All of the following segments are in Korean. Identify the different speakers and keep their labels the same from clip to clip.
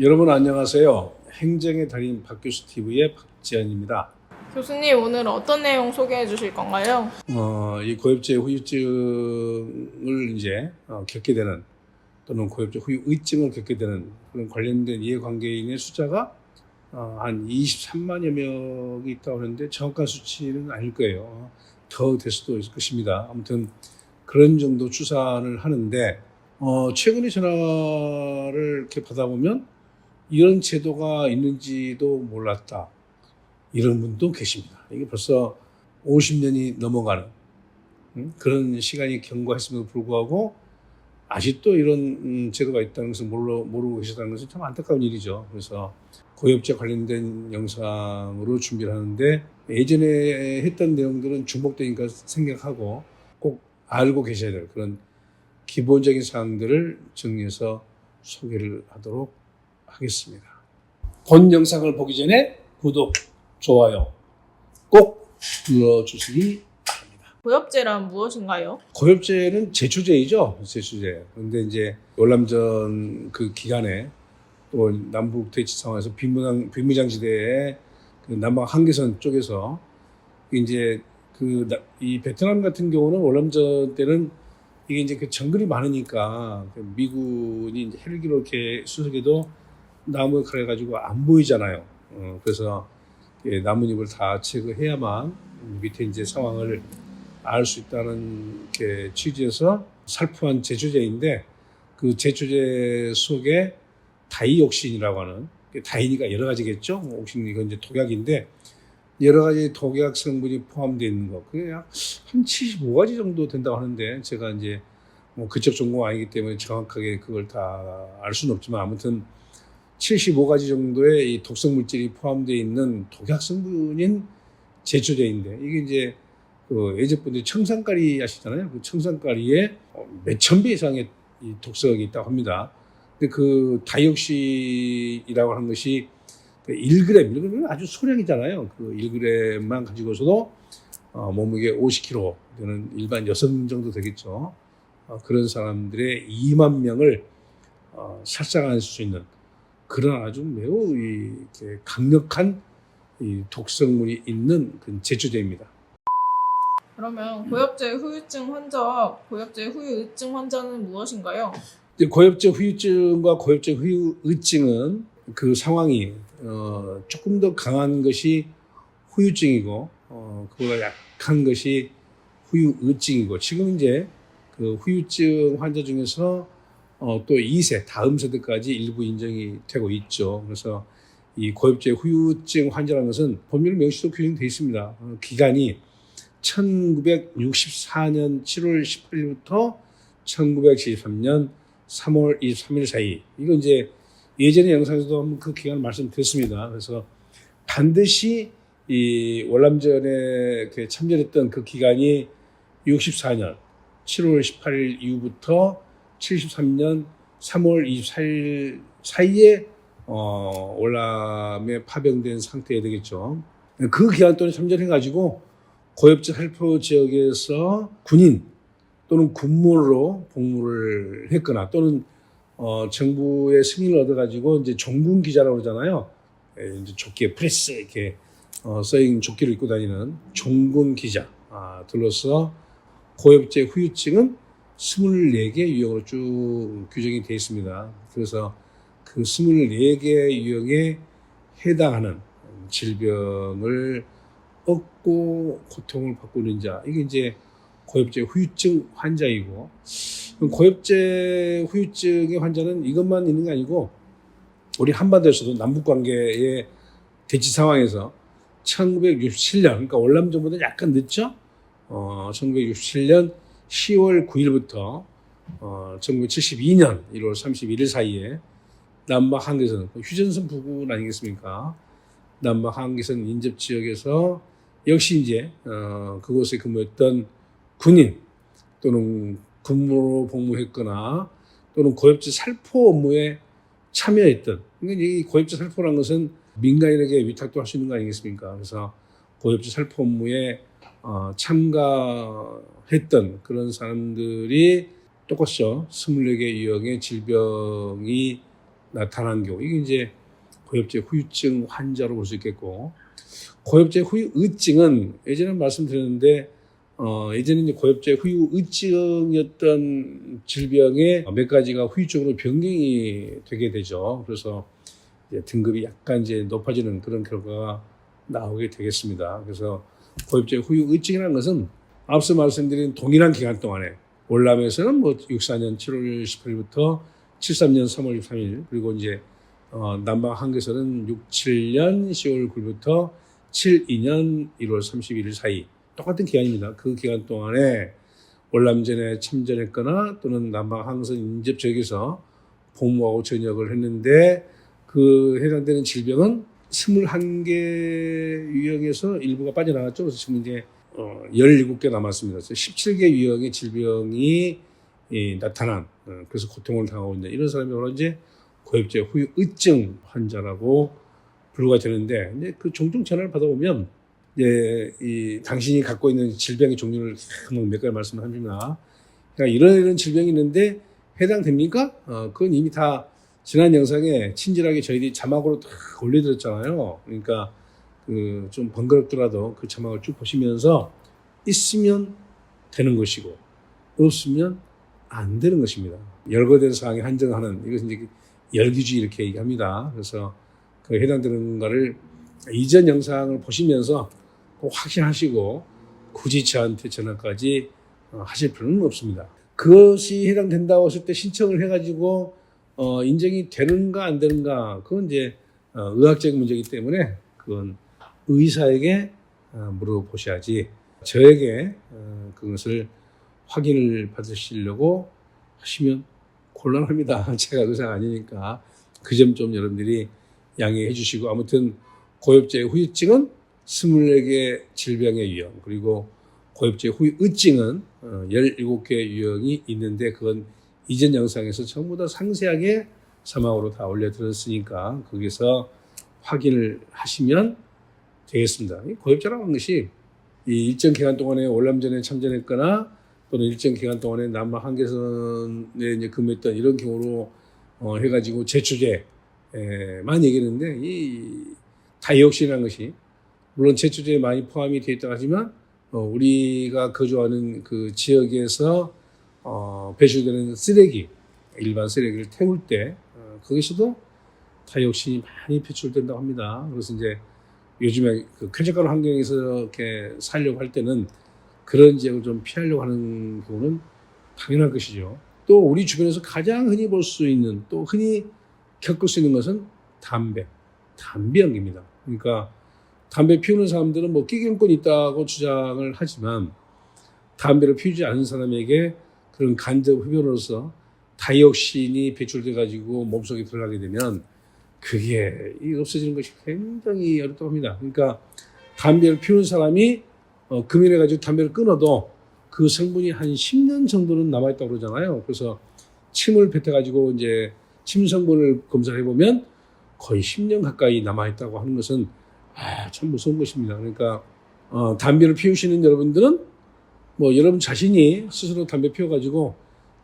Speaker 1: 여러분 안녕하세요. 행정의 달인 박교수 TV의 박지현입니다.
Speaker 2: 교수님, 오늘 어떤 내용 소개해 주실 건가요?
Speaker 1: 이 고엽제 후유증을 이제 겪게 되는 또는 고엽제 후유의증을 겪게 되는 그런 관련된 이해관계인의 숫자가 한 23만여 명이 있다고 하는데 정확한 수치는 아닐 거예요. 더 될 수도 있을 것입니다. 아무튼 그런 정도 추산을 하는데 최근에 전화를 이렇게 받아보면 이런 제도가 있는지도 몰랐다. 이런 분도 계십니다. 이게 벌써 50년이 넘어가는 그런 시간이 경과했음에도 불구하고 아직도 이런 제도가 있다는 것을 모르고 계시다는 것은 참 안타까운 일이죠. 그래서 고엽제 관련된 영상으로 준비를 하는데 예전에 했던 내용들은 중복되니까 생각하고 꼭 알고 계셔야 될 그런 기본적인 사항들을 정리해서 소개를 하도록 하겠습니다. 본 영상을 보기 전에 구독, 좋아요 꼭 눌러주시기 바랍니다.
Speaker 2: 고엽제란 무엇인가요?
Speaker 1: 고엽제는 제초제이죠. 제초제. 그런데 이제 월남전 그 기간에 또 남북 대치 상황에서 비무장지대의 그 남방 한계선 쪽에서 이제 이 베트남 같은 경우는 월남전 때는 이게 이제 그 정글이 많으니까 미군이 이제 헬기로 이렇게 수색해도 나무 칼을 가지고 안 보이잖아요. 그래서 나뭇잎을 다 제거해야만 밑에 이제 상황을 알 수 있다는 이렇게 취지에서 살포한 제초제인데 그 제초제 속에 다이옥신이라고 하는 다이니까 여러 가지겠죠. 옥신 이건 이제 독약인데 여러 가지 독약 성분이 포함되어 있는 거. 그게 한 75가지 정도 된다고 하는데 제가 이제 그쪽 전공 아니기 때문에 정확하게 그걸 다 알 수는 없지만 아무튼 75가지 정도의 이 독성 물질이 포함되어 있는 독약 성분인 제초제인데 이게 이제 그 예전분들 청산가리 아시잖아요. 그 청산가리에 몇천 배 이상의 이 독성이 있다고 합니다. 근데 그 다이옥시라고 하는 것이 1g은 아주 소량이잖아요. 그 1g만 가지고서도 몸무게 50kg 되는 일반 여성 정도 되겠죠. 그런 사람들의 2만 명을 살상할 수 있는 그런 아주 매우 이렇게 강력한 이 독성물이 있는 그 제초제입니다.
Speaker 2: 그러면 고엽제 후유증 환자와 고엽제 후유의증 환자는 무엇인가요?
Speaker 1: 고엽제 후유증과 고엽제 후유의증은 그 상황이 조금 더 강한 것이 후유증이고 그보다 약한 것이 후유의증이고 지금 이제 그 후유증 환자 중에서 또 2세 다음 세대까지 일부 인정이 되고 있죠. 그래서 이 고엽제 후유증 환자라는 것은 법률 명시로 규정되어 있습니다. 기간이 1964년 7월 18일부터 1973년 3월 23일 사이. 이거 이제 예전에 영상에서도 한번 그 기간을 말씀드렸습니다. 그래서 반드시 이 월남전에 참전했던 그 기간이 64년 7월 18일 이후부터 73년 3월 24일 사이에 월남에 파병된 상태가 되겠죠. 그 기간 동안 참전해가지고 고엽제 살포 지역에서 군인 또는 군무로 복무를 했거나 또는 정부의 승인을 얻어가지고 이제 종군 기자라고 그러잖아요. 이제 조끼에 프레스 이렇게 써있는 조끼를 입고 다니는 종군 기자 들로서 고엽제 후유증은 24개 유형으로 쭉 규정이 되어 있습니다. 그래서 그 24개 유형에 해당하는 질병을 얻고 고통을 받고 있는 자, 이게 이제 고엽제 후유증 환자이고, 고엽제 후유증의 환자는 이것만 있는 게 아니고 우리 한반도에서도 남북관계의 대치 상황에서 1967년, 그러니까 월남전보다 약간 늦죠? 1967년 10월 9일부터 1972년 1월 31일 사이에 남북 한계선, 휴전선 부근 아니겠습니까? 남북 한계선 인접 지역에서 역시 이제 그곳에 근무했던 군인 또는 군무로 복무했거나 또는 고엽제 살포 업무에 참여했던, 그러니까 이 고엽제 살포라는 것은 민간인에게 위탁도 할 수 있는 거 아니겠습니까? 그래서 고엽제 살포 업무에 참가했던 그런 사람들이 똑같죠. 24개 유형의 질병이 나타난 경우 이게 이제 고엽제 후유증 환자로 볼 수 있겠고 고엽제 후유증은 예전에 말씀드렸는데 예전에 이제 고엽제 후유증이었던 질병의 몇 가지가 후유증으로 변경이 되게 되죠. 그래서 이제 등급이 약간 이제 높아지는 그런 결과가 나오게 되겠습니다. 그래서 고엽제 후유증이라는 것은 앞서 말씀드린 동일한 기간 동안에 월남에서는 뭐 64년 7월 18일부터 73년 3월 23일 그리고 이제 남방 한계선은 67년 10월 9일부터 72년 1월 31일 사이 똑같은 기간입니다. 그 기간 동안에 월남전에 참전했거나 또는 남방 항선 인접 지역에서 복무하고 전역을 했는데 그 해당되는 질병은 21개 유형에서 일부가 빠져나갔죠. 그래서 지금 이제 17개 남았습니다. 17개 유형의 질병이 나타난 그래서 고통을 당하고 있는 이런 사람이 바로 이제 고엽제 후유증 환자라고 분류가 되는데 이제 그 종종 전화를 받아보면 이제 이 당신이 갖고 있는 질병의 종류를 몇 가지 말씀을 합니다. 그러니까 이런 질병이 있는데 해당됩니까? 그건 이미 다 지난 영상에 친절하게 저희들이 자막으로 다 올려드렸잖아요. 그러니까 그 좀 번거롭더라도 그 자막을 쭉 보시면서 있으면 되는 것이고 없으면 안 되는 것입니다. 열거된 사항에 한정하는 이것은 이제 열기주의 이렇게 얘기합니다. 그래서 그 해당되는 거를 이전 영상을 보시면서 꼭 확신하시고 굳이 저한테 전화까지 하실 필요는 없습니다. 그것이 해당된다고 했을 때 신청을 해가지고 인정이 되는가 안 되는가 그건 이제 의학적인 문제이기 때문에 그건 의사에게 물어보셔야지 저에게 그것을 확인을 받으시려고 하시면 곤란합니다. 제가 의사가 아니니까 그 점 좀 여러분들이 양해해 주시고 아무튼 고엽제 후유증은 24개 질병의 유형 그리고 고엽제 후유증은 17개 유형이 있는데 그건 이전 영상에서 전부 다 상세하게 자막으로 다 올려드렸으니까 거기서 확인을 하시면 되겠습니다. 고엽제라는 것이 이 일정 기간 동안에 월남전에 참전했거나 또는 일정 기간 동안에 남방 한계선에 이제 근무했던 이런 경우로 해가지고 제초제만 얘기했는데 이 다이옥신이라는 것이 물론 제초제에 많이 포함이 되어 있다고 하지만 우리가 거주하는 그 지역에서 배출되는 쓰레기 일반 쓰레기를 태울 때 거기서도 다이옥신이 많이 배출된다고 합니다. 그래서 이제 요즘에 그 쾌적한 환경에서 이렇게 살려고 할 때는 그런 지역을 좀 피하려고 하는 경우는 당연할 것이죠. 또 우리 주변에서 가장 흔히 볼 수 있는 또 흔히 겪을 수 있는 것은 담배 연기입니다. 그러니까 담배 피우는 사람들은 뭐 끼경권이 있다고 주장을 하지만 담배를 피우지 않은 사람에게 그런 간접 흡연으로서 다이옥신이 배출돼 가지고 몸속에 들어가게 되면 그게 없어지는 것이 굉장히 어렵다고 합니다. 그러니까 담배를 피우는 사람이 금연해 가지고 담배를 끊어도 그 성분이 한 10년 정도는 남아있다고 그러잖아요. 그래서 침을 뱉어 가지고 이제 침 성분을 검사해 보면 거의 10년 가까이 남아있다고 하는 것은 참 무서운 것입니다. 그러니까 담배를 피우시는 여러분들은 뭐 여러분 자신이 스스로 담배 피워 가지고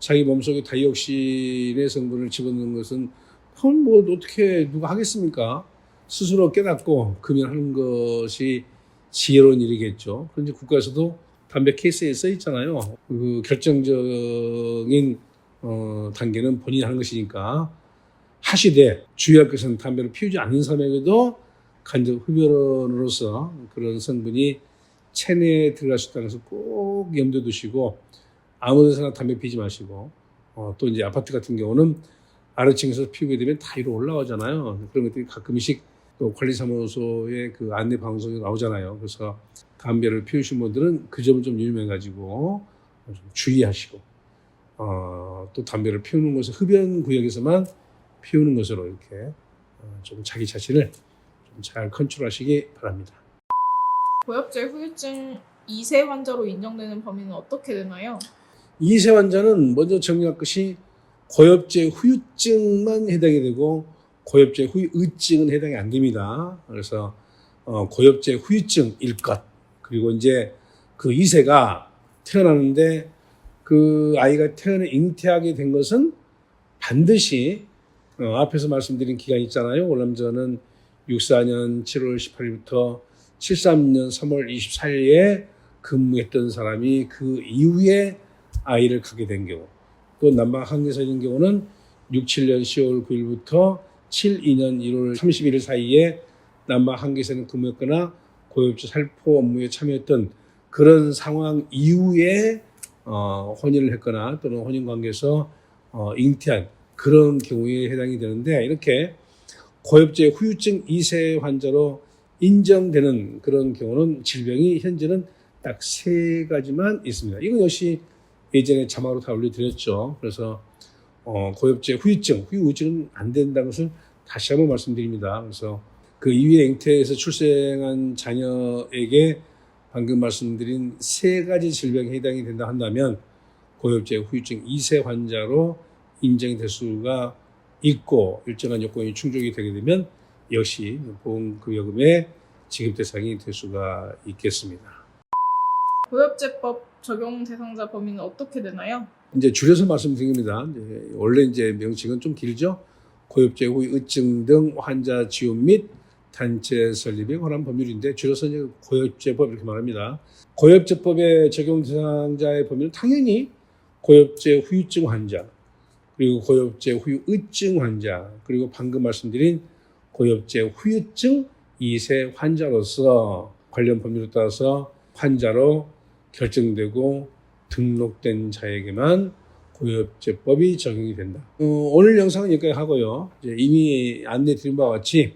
Speaker 1: 자기 몸속에 다이옥신의 성분을 집어넣는 것은 그건 뭐 어떻게 누가 하겠습니까? 스스로 깨닫고 금연하는 것이 지혜로운 일이겠죠. 그런데 국가에서도 담배 케이스에 써 있잖아요. 그 결정적인 단계는 본인이 하는 것이니까 하시되 주의할 것은 담배를 피우지 않는 사람에게도 간접 흡연으로서 그런 성분이 체내에 들어갈 수 있다는 것을 꼭 염두에 두시고 아무 데서나 담배 피지 마시고 또 이제 아파트 같은 경우는 아래층에서 피우게 되면 다 위로 올라오잖아요. 그런 것들이 가끔씩 또 관리사무소의 그 안내 방송에 나오잖아요. 그래서 담배를 피우신 분들은 그 점을 좀 유념해가지고 좀 주의하시고 또 담배를 피우는 것을 흡연 구역에서만 피우는 것으로 이렇게 좀 자기 자신을 좀 잘 컨트롤하시기 바랍니다.
Speaker 2: 고엽제 후유증 2세 환자로 인정되는 범위는 어떻게 되나요?
Speaker 1: 2세 환자는 먼저 정리할 것이 고엽제 후유증만 해당이 되고 고엽제 후유증은 해당이 안 됩니다. 그래서 고엽제 후유증일 것 그리고 이제 그 2세가 태어나는데 그 아이가 태어나 잉태하게 된 것은 반드시 앞에서 말씀드린 기간 있잖아요. 월남전은 64년 7월 18일부터 73년 3월 24일에 근무했던 사람이 그 이후에 아이를 갖게 된 경우, 또 남방 항해사인 경우는 67년 10월 9일부터 72년 1월 31일 사이에 남방 항해사는 근무했거나 고엽제 살포 업무에 참여했던 그런 상황 이후에 혼인을 했거나 또는 혼인 관계에서 잉태한 그런 경우에 해당이 되는데, 이렇게 고엽제 후유증 2세 환자로 인정되는 그런 경우는 질병이 현재는 딱 3가지만 있습니다. 이건 역시 예전에 자막으로 다 올려드렸죠. 그래서 고엽제 후유증은 안 된다는 것을 다시 한번 말씀드립니다. 그래서 그 이후에 잉태에서 출생한 자녀에게 방금 말씀드린 3가지 질병에 해당이 된다 한다면 고엽제 후유증 2세 환자로 인정이 될 수가 있고, 일정한 요건이 충족이 되게 되면 역시 보험급여금의 지급 대상이 될 수가 있겠습니다.
Speaker 2: 고엽제법 적용 대상자 범위는 어떻게 되나요?
Speaker 1: 이제 줄여서 말씀드립니다. 원래 이제 명칭은 좀 길죠. 고엽제 후유증 등 환자 지원 및 단체 설립에 관한 법률인데 줄여서 이제 고엽제법 이렇게 말합니다. 고엽제법의 적용 대상자의 범위는 당연히 고엽제 후유증 환자, 그리고 고엽제 후유증 환자, 그리고 방금 말씀드린 고엽제 후유증 2세 환자로서 관련 법률에 따라서 환자로 결정되고 등록된 자에게만 고엽제법이 적용이 된다. 오늘 영상은 여기까지 하고요. 이미 안내 드린 바와 같이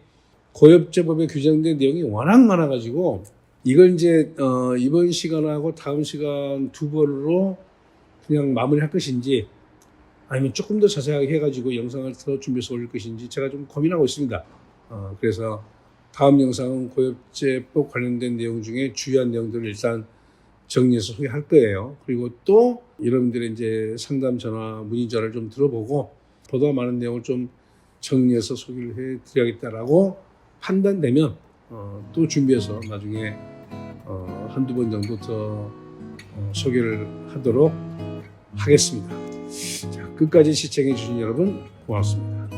Speaker 1: 고엽제법에 규정된 내용이 워낙 많아가지고 이걸 이제 이번 시간하고 다음 시간 2번으로 그냥 마무리할 것인지, 아니면 조금 더 자세하게 해가지고 영상을 더 준비해서 올릴 것인지 제가 좀 고민하고 있습니다. 그래서 다음 영상은 고엽제법 관련된 내용 중에 주요한 내용들을 일단 정리해서 소개할 거예요. 그리고 또 여러분들의 이제 상담 전화, 문의 전화를 좀 들어보고 보다 많은 내용을 좀 정리해서 소개를 해드려야겠다라고 판단되면 또 준비해서 나중에 한두 번 정도 더 소개를 하도록 하겠습니다. 자, 끝까지 시청해 주신 여러분 고맙습니다.